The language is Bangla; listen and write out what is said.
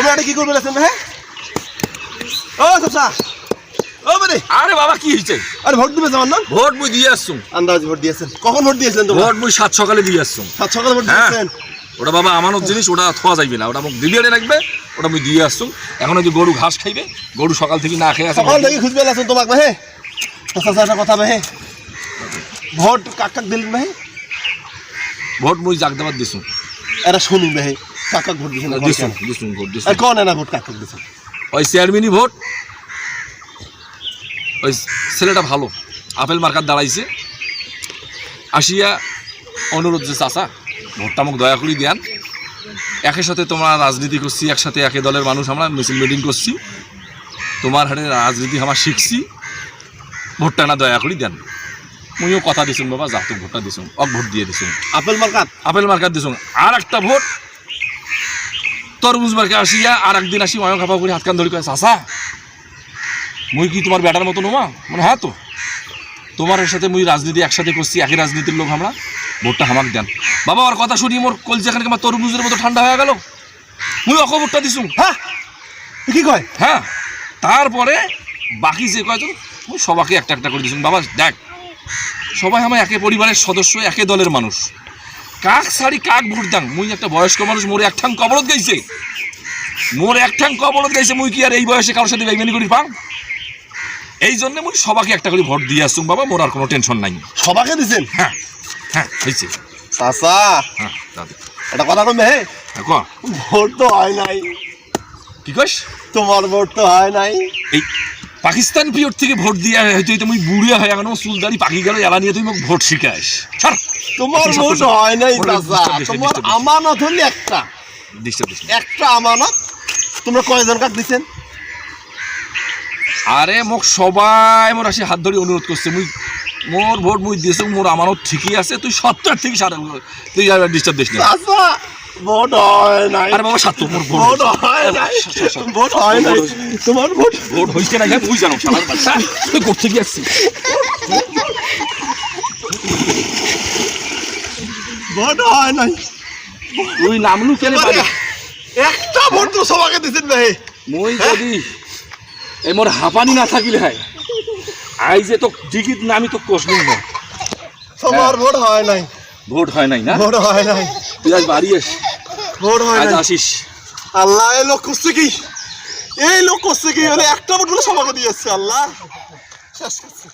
তোমরা এটা কি করবে লেছেন হ্যাঁ ও সবসা ও মানে আরে বাবা কি হইছে আরে ভোট দিবে আমার না ভোট মুই দিয়ে আসছুম আন্দাজ ভোট দিয়েছেন কখন ভোট দিয়েছেন তোমরা ভোট মুই 7 সকালে দিয়ে আসছুম 7 সকালে ভোট দিয়েছেন ওটা বাবা আমানত জিনিস ওটা থোয়া যাইবে না ওটা মুখ দিদিয়ারে রাখবে ওটা মুই দিয়ে আসছুম এখন ওই যে গরু ঘাস খাইবে গরু সকাল থেকে না খেয়ে আছে সকাল থেকে খুঁজবে লেছেন তোমাকে হ্যাঁ একটা কথা ভাই ভোট কাক দিলেন ভাই ভোট মুই জাগদাবাদ দিছুম এরা শুনুন ভাই কাক ভোট দিছেন দিছুম ভোট দিছুম আর কোন না ভোট কাক দিছেন ওই চেয়ারম্যানই ভোট ওই ছেলেটা ভালো আপেল মার্কার দাঁড়াইছে আসিয়া অনুরোধ যে চাচা ভোটটা মুখ দয়া করে দেন একের সাথে তোমরা রাজনীতি করছি একসাথে একে দলের মানুষ আমরা মিছিল মিটিং করছি তোমার হাতে রাজনীতি আমার শিখছি ভোটটা না দয়া করে দেন মুইও কথা দিছুন বাবা যা তো ভোটটা দিছুন ভোট দিয়ে দিছুন আপেল মার্কার দিছুন আর একটা ভোট তরমুজ মার্কে আসিয়া আর একদিন আসি ময়ো খাপা করে হাত কান ধরি করে চাচা মুই কি তোমার বেটার মতো নোমা মানে হ্যাঁ তো তোমার সাথে মুই রাজনীতি একসাথে করছি একই রাজনীতির লোক আমরা ভোটটা হামাক দেন বাবা আর কথা শুনি মোর কলজা এখানে আমার তরমুজের মতো ঠান্ডা হয়ে গেল মুই অক ভোটটা দিছুম হ্যাঁ কি কয় হ্যাঁ তারপরে বাকি যে কয়জন মুই সবাইকে একটা একটা করে দিছুম বাবা দেখ সবাই আমার একে পরিবারের সদস্য একে দলের মানুষ কাক ছাড়ি কাক ভোট দাং মুই একটা বয়স্ক মানুষ মোর এক ঠাং কবরত গাইছে মুই কি আর এই বয়সে কারোর সাথে বেইমানি করি পাম এই জন্য মুই সবাইকে একটা করে ভোট দিয়ে আসুম বাবা মোর আর কোনো টেনশন নাই সবাইকে দিছেন হ্যাঁ হ্যাঁ হয়েছে চাচা হ্যাঁ দাদা এটা কথা কমবে হ্যাঁ ভোট তো হয় নাই কি কইস তোমার ভোট তো হয় নাই এই পাকিস্তান পিরিয়ড থেকে ভোট দিয়ে হয়তো তুমি বুড়িয়া হয়ে গেল চুলদারি পাকি গেল এলা নিয়ে তুমি ভোট শিখাস তোমার ভোট হয় নাই চাচা তোমার আমানত হলি একটা আমানত তোমরা কয়জন কাক দিছেন আরে মোক সবাই মোর আসি হাত ধরে অনুরোধ করছে মোর ভোট মুই দিয়েছে মোর আমানত ঠিকই আছে তুই 70 থেকে সারা তুই আর ডিস্টার্ব দিস না চাচা ভোট হয় নাই আরে বাবা সাত মোর ভোট হয় নাই ভোট হয় নাই তোমার ভোট হইছে না তুই জানো শালার বাচ্চা তুই কোথা থেকে আসছিস ভোট হয় নাই তুই নামলু কেন পাবি একটা ভোট তো সবাইকে দিছেন ভাই মই যদি এই মোর হাঁপানি না থাকিলে হয় আই যে তো টিকিট না আমি তো কষবো না তোমার ভোট হয় নাই না ভোট হয় নাই তুই আজ বাড়ি এস ভোট হয় নাই আসিস আল্লাহ এই লোক করছে কি হলে একটা ভোট বলে সবাইকে দিয়েছে আল্লাহ শেষ করছে